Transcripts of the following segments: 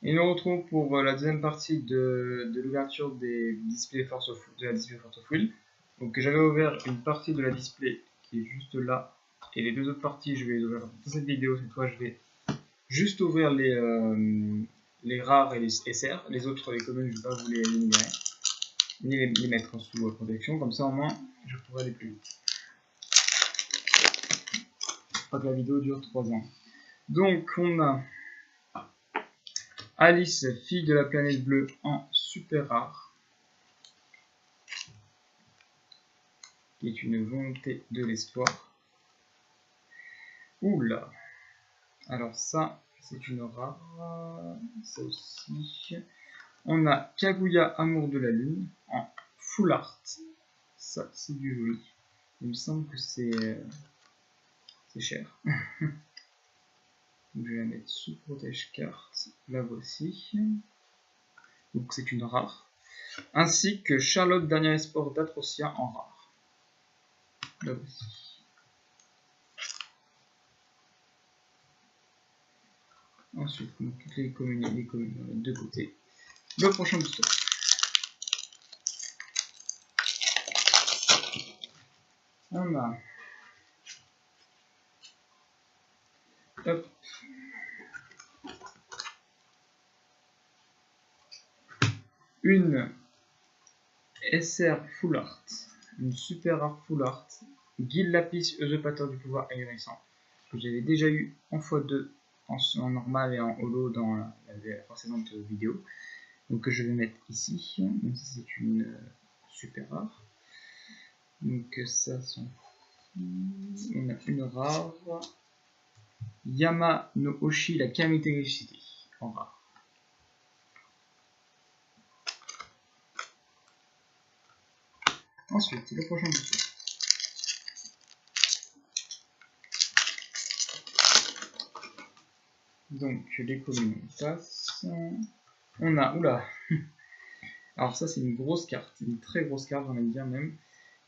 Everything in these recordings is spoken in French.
Et nous retrouvons pour la deuxième partie de l'ouverture des displays de la display Force of Will. Donc j'avais ouvert une partie de la display qui est juste là, et les deux autres parties je vais les ouvrir dans cette vidéo. Cette fois je vais juste ouvrir les rares et les SR, les autres, les communes, je ne vais pas vous les énumérer, ni les mettre sous protection, comme ça au moins je pourrai aller plus vite. Je crois que la vidéo dure 3 ans. Donc on a Alice, fille de la planète bleue, en super rare, qui est une volonté de l'espoir. Oula. Alors ça, c'est une rare. Ça aussi. On a Kaguya, amour de la lune, en full art. Ça, c'est du joli. Il me semble que c'est cher. Donc, je vais la mettre sous protège carte. La voici. Donc c'est une rare. Ainsi que Charlotte, dernier espoir d'Atrocia, en rare. La voici. Ensuite, toutes les communes de côté. Le prochain booster. On a hop, une SR full art, une super art full art, Guild Lapis, usurpateur du pouvoir ahurissant, que j'avais déjà eu en x2 en normal et en holo dans la précédente vidéo. Donc que je vais mettre ici. Donc c'est une super rare. Donc ça on a une rare. Yama no Oshi, la Kamite en rare. Ensuite, le prochain bouton. Donc les communes passent. On a, oula. Alors ça c'est une grosse carte, une très grosse carte, j'en aime bien même.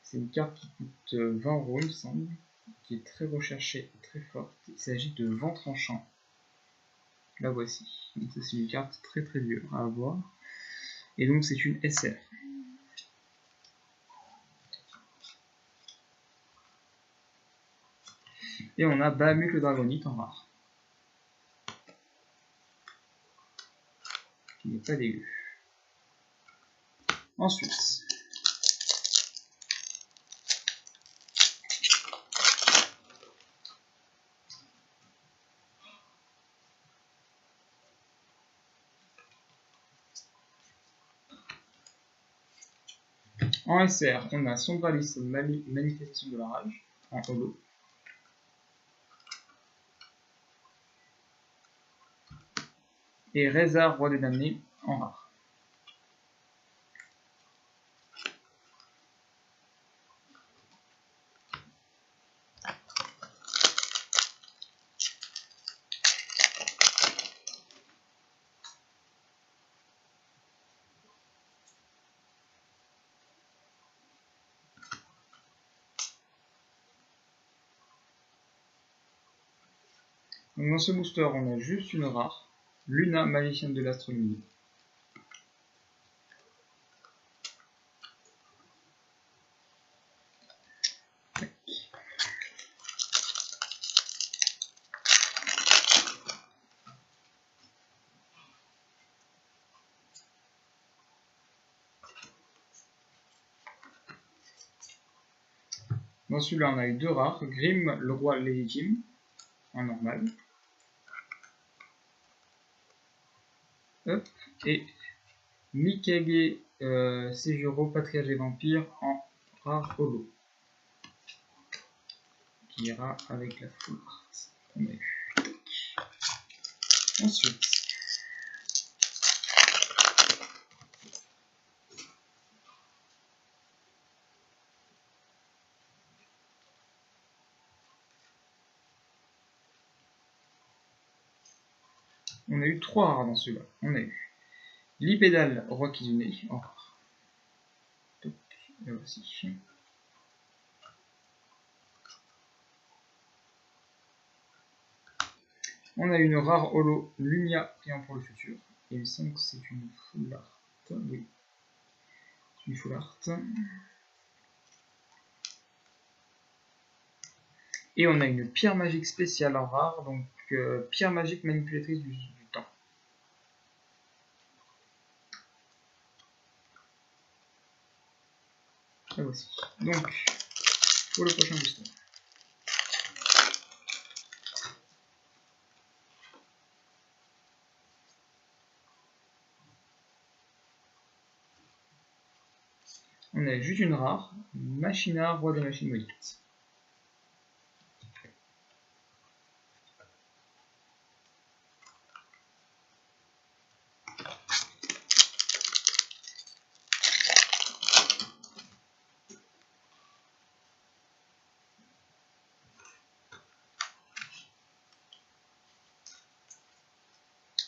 C'est une carte qui coûte 20 euros il me semble, qui est très recherchée et très forte. Il s'agit de Vent Tranchant. La voici. Donc c'est une carte très très dure à avoir. Et donc c'est une SR. Et on a Bahamut le Dragonite en rare. Qui n'est pas dégueu. Ensuite, en SR, on a Sombralis, manifestation de la rage, en holo. Et Reza, roi des damnés, en rare. Donc dans ce booster, on a juste une rare, Luna, magicienne de l'astronomie. Dans celui-là, on a eu deux rares, Grimm, le roi légitime, en normal. Hop, et Mikage Seijuro, patriarche des vampires, en rare holo. Qui ira avec la full art qu'on a eu. Ensuite, on a eu trois rares dans celui-là. On a eu Lipédal, roi Kizune, en rare. Et voici. On a une rare holo Lumia, priant pour le futur. il me semble que c'est une full art. Oui, c'est une full art. Et on a une pierre magique spéciale en rare, donc pierre magique manipulatrice du temps. La voici. Donc, pour le prochain booster. On a juste une rare, Machina, roi des machines maudites.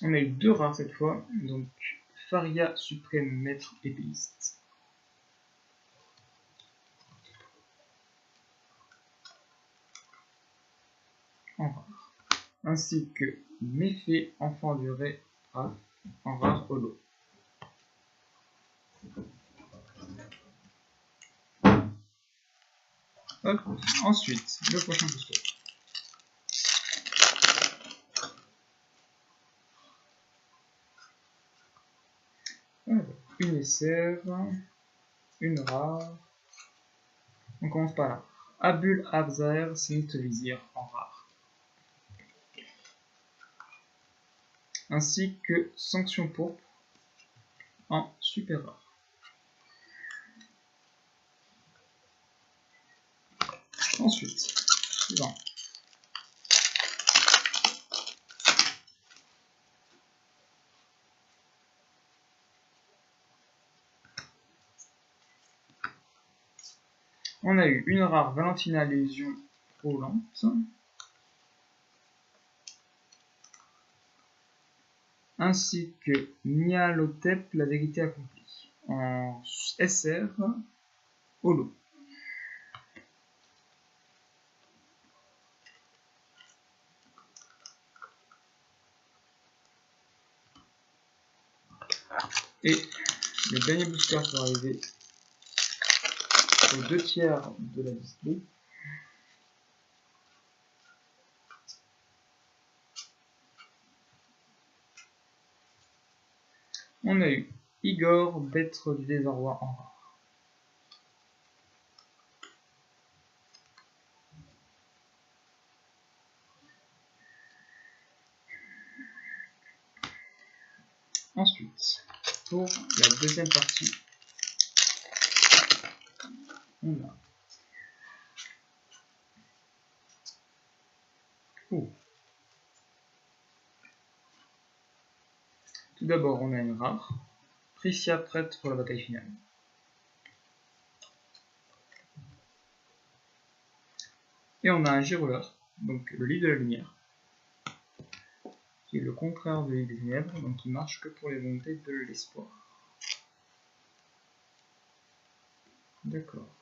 On a eu deux rares cette fois, donc Faria suprême maître épéiste. En rare. Ainsi que Méfait enfant du Ré en rare holo. Hop. Ensuite, le prochain booster. Alors, une SR, une rare. On commence par là. Abul Abzaer Sinit Vizir en rare. Ainsi que Sanction pourpre en super rare. Ensuite, suivant. On a eu une rare Valentina Lésion Roulante, ainsi que Nyarlathotep la vérité accomplie, en SR holo. Et le dernier booster pour arriver aux 2/3 de la display. On a eu Igor, Bêtre du désarroi en rare. Ensuite, pour la deuxième partie, on a tout d'abord, on a une rare, Tricia prête pour la bataille finale. Et on a un Giroleur, donc le lit de la lumière, qui est le contraire de l'île des ténèbres, donc qui marche que pour les volontés de l'espoir. D'accord.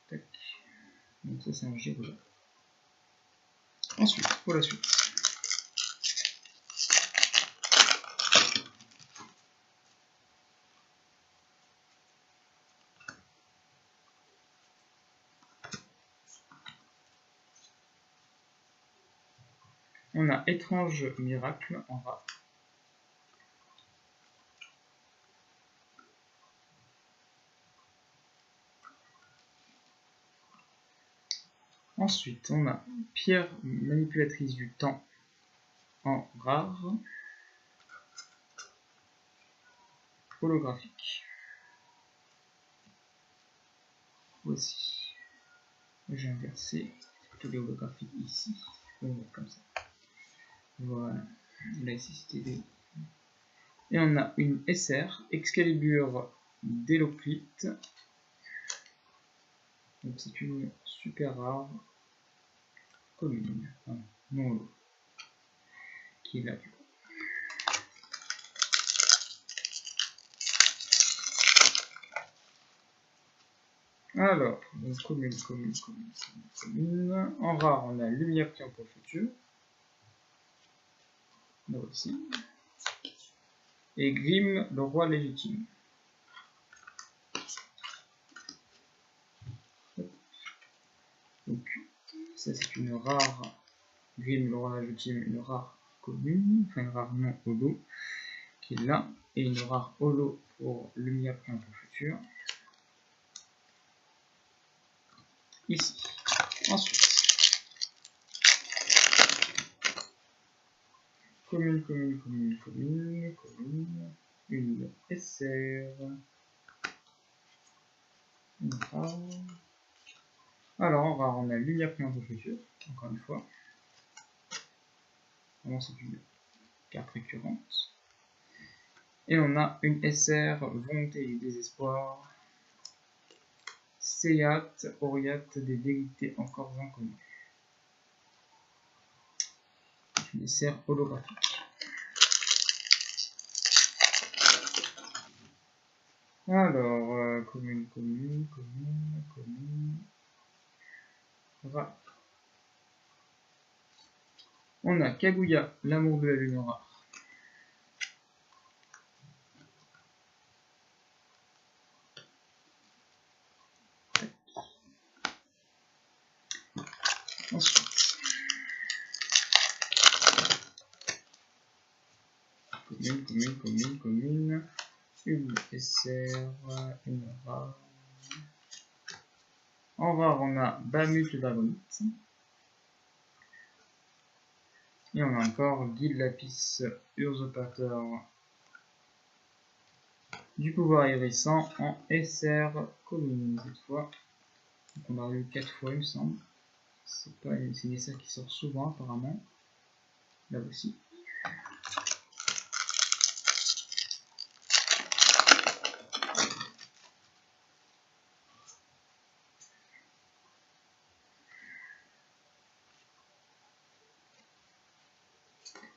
Tac. Donc ça c'est un Giroleur. Ensuite, pour la suite. On a Étrange Miracle en rare. Ensuite, on a Pierre manipulatrice du temps en rare. Holographique. Voici. J'ai inversé. C'est plutôt des holographiques ici. On va mettre comme ça. Voilà. Là ici c'était des. Et on a une SR, Excalibur d'Héloclite. Donc c'est une super rare commune. Enfin, non holo. Qui est là du coup. Alors, donc commune. En rare, on a Lumière qui en pour le futur. Là aussi. Et Grim, le roi légitime. Donc, ça c'est une rare. Grim, le roi légitime, une rare commune, enfin une rare non holo, qui est là, et une rare holo pour Lumia pour le futur. Ici. Ensuite, commune, une SR, une rare. Alors en rare, on a Lumia pour le futur, encore une fois. Vraiment, c'est une carte récurrente. Et on a une SR, volonté et désespoir. Séat, Oriate, des vérités encore inconnues. Une SR holographique. Alors, commune. Rare. On a Kaguya, l'amour de la lune rare. Ensuite, commune. Une SR, une rare. En rare, on a Bamut le dragonite. Et on a encore Guide Lapis Usurpateur du pouvoir hérissant en SR commune cette fois. Donc on a eu 4 fois il me semble. C'est une SR qui sort souvent apparemment. Là aussi.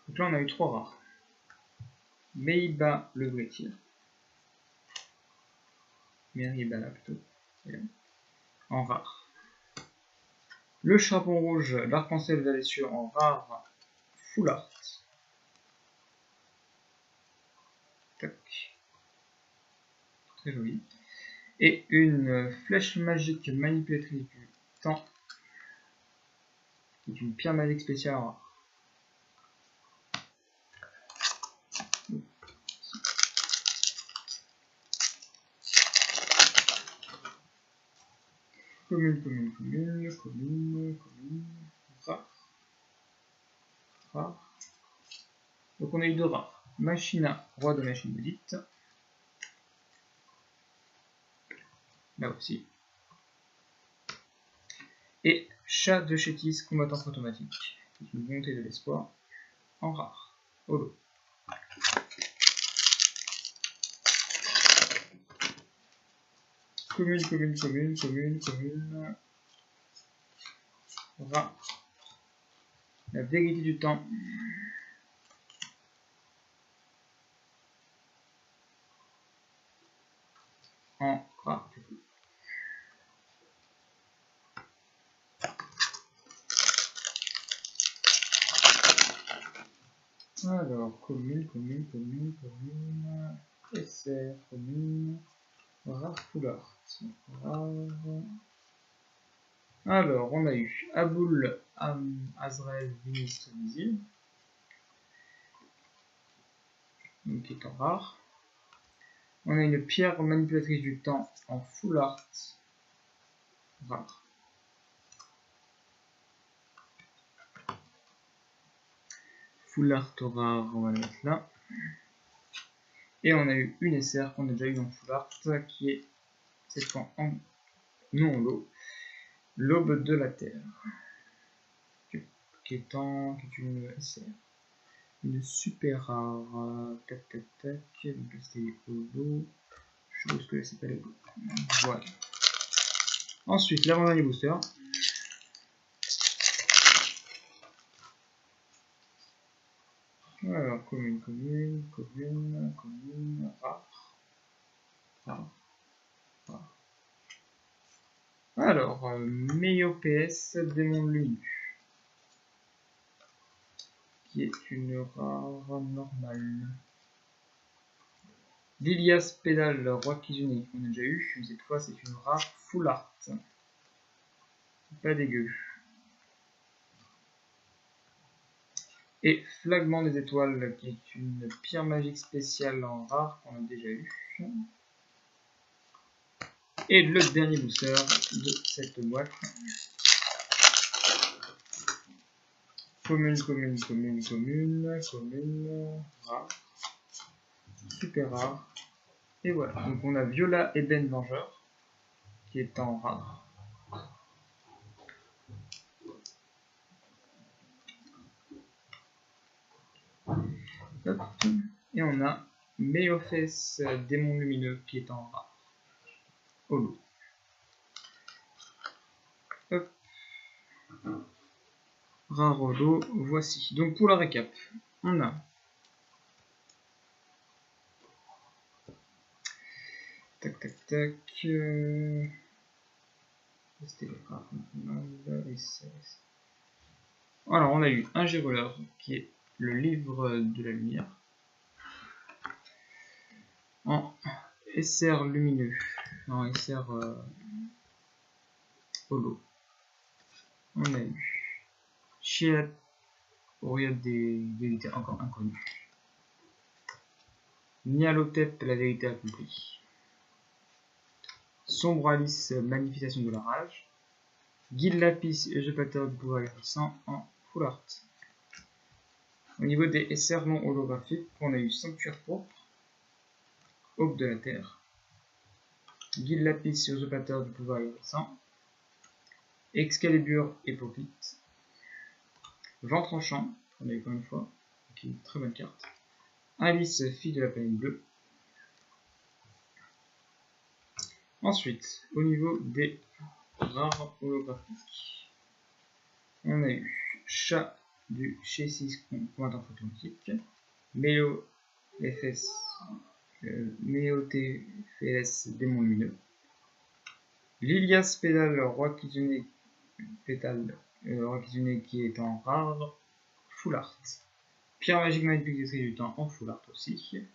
Donc là on a eu 3 rares. Meiba le vrai tir. Meriba là plutôt. En rare. Le charbon rouge, l'arc-en-ciel valessieux en rare. Full art. Tac. Très joli. Et une flèche magique manipulatrice du temps. Qui est une pierre magique spéciale en rare. Commune. Rare. Donc on a eu 2 rares. Machina, roi de machine maudite. Là aussi. Et chat de Chétis, combattant automatique. C'est une volonté de l'espoir. En rare. Holo. Commune. Rare. La vérité du temps. En rare. Alors, commune. SR, commune. Rare full art. Rare. Alors, on a eu Aboul Azrael Ministre Visible. Donc, qui est en rare. On a une pierre manipulatrice du temps en full art. Rare. Full art rare, on va le mettre là. Et on a eu une SR qu'on a déjà eu en full art, qui est cette fois en non holo. L'aube de la Terre. Qui est une SR. Une super rare. Tac. Donc c'était holo. Je suppose que là c'est pas les holo. Voilà. Ensuite, l'avant-dernier booster. Alors, commune, rare. Alors, Meio PS Démon Lunu, qui est une rare normale. Lilias Pédale Roi Kizune, qu'on a déjà eu, mais cette fois c'est une rare full art. Pas dégueu. Et Flagment des Étoiles, qui est une pierre magique spéciale en rare qu'on a déjà eu. Et le dernier booster de cette boîte. Commune, rare. Super rare. Et voilà, donc on a Viola Ébène Vengeur, qui est en rare. Hop. Et on a Méophès Démon Lumineux, qui est en rare. Holo. Hop. Rare holo, voici. Donc pour la récap, on a tac. Alors on a eu un Gyroleur qui est le livre de la lumière en SR lumineux, en SR holo. On a eu Chiat, Oriade des vérités encore inconnues. Nyalotep, la vérité accomplie. Sombre Alice, manifestation de la rage. Guide Lapis, usurpateur du pouvoir agressant en full art. Au niveau des SR non holographiques, on a eu Sanctuaire pourpre, Aube de la Terre, Guide Lapis, usurpateur du pouvoir agressant, Excalibur Hypocrite, Vent tranchant, on a eu encore une fois, qui est une très bonne carte. Alice, fille de la planète bleue. Ensuite, au niveau des rares holographiques, on a eu Chat du Chessis combattant photomatique, Méo TFS Démon Lumineux, Lilias Pédale Roi Kizune qui est en rare full art, Pierre magique manipulatrice du temps en full art aussi,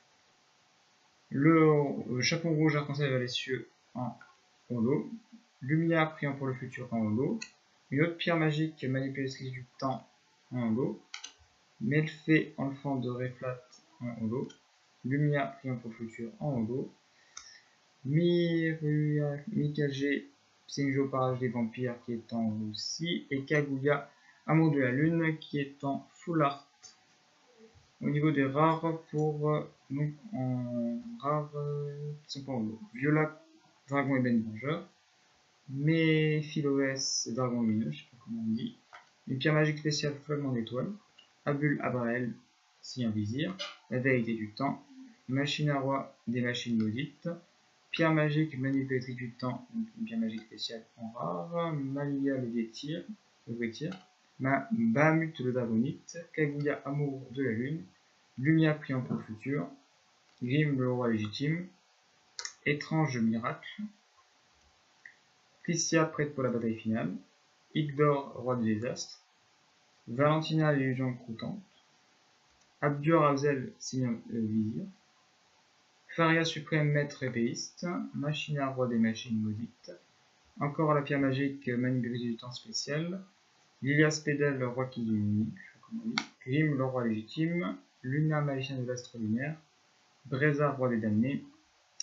le Chapeau rouge arc-en-ciel vers les cieux en holo, Lumia priant pour le futur en holo, une autre pierre magique manipulatrice du temps en holo, Melfait enfant de Réflat en holo, Lumia priant pour le futur en holo, Mikage Senjo Parage des vampires qui est en holo aussi, et Kaguya Amour de la lune qui est en full art. Au niveau des rares, pour donc en rares qui sont pas en holo, Viola Dragon Ébène Vengeur, Méphiloès Dragon Lumineux, je sais pas comment on dit, une pierre magique spéciale Flagment d'étoiles, Abul Abrael, Seigneur Vizir, la vérité du temps, machine à roi des machines maudites, pierre magique manipulatrice du temps, une pierre magique spéciale en rare, Malia le vrai tir, Bahamut le dragonite, Kaguya amour de la lune, Lumia priant pour le futur, Grim le roi légitime, étrange miracle, Clissia prête pour la bataille finale, Igdor roi du désastre, Valentina l'illusion croûtante, Abdur Azel Seigneur Vizir, Faria suprême maître épéiste, Machina roi des machines maudites, encore la pierre magique manipulatrice du temps spécial, Lilias Pédale roi Kizune, Grim le roi légitime, Luna magicien de l'astre lunaire, Breza roi des damnés,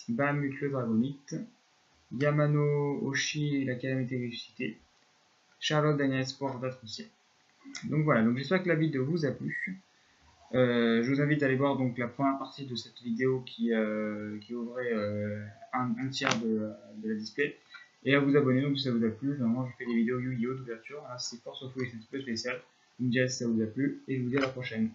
Bahamut le dragonite, Yamano Oshi la calamité ressuscitée, Charlotte dernier espoir d'Atrocien. Donc voilà, donc j'espère que la vidéo vous a plu. Je vous invite à aller voir donc la première partie de cette vidéo qui ouvrait un tiers de la display, et à vous abonner donc si ça vous a plu. Vraiment je fais des vidéos Yu-Gi-Oh d'ouverture, là c'est Force of Will, c'est un petit peu spécial. Vous me direz si ça vous a plu, et je vous dis à la prochaine.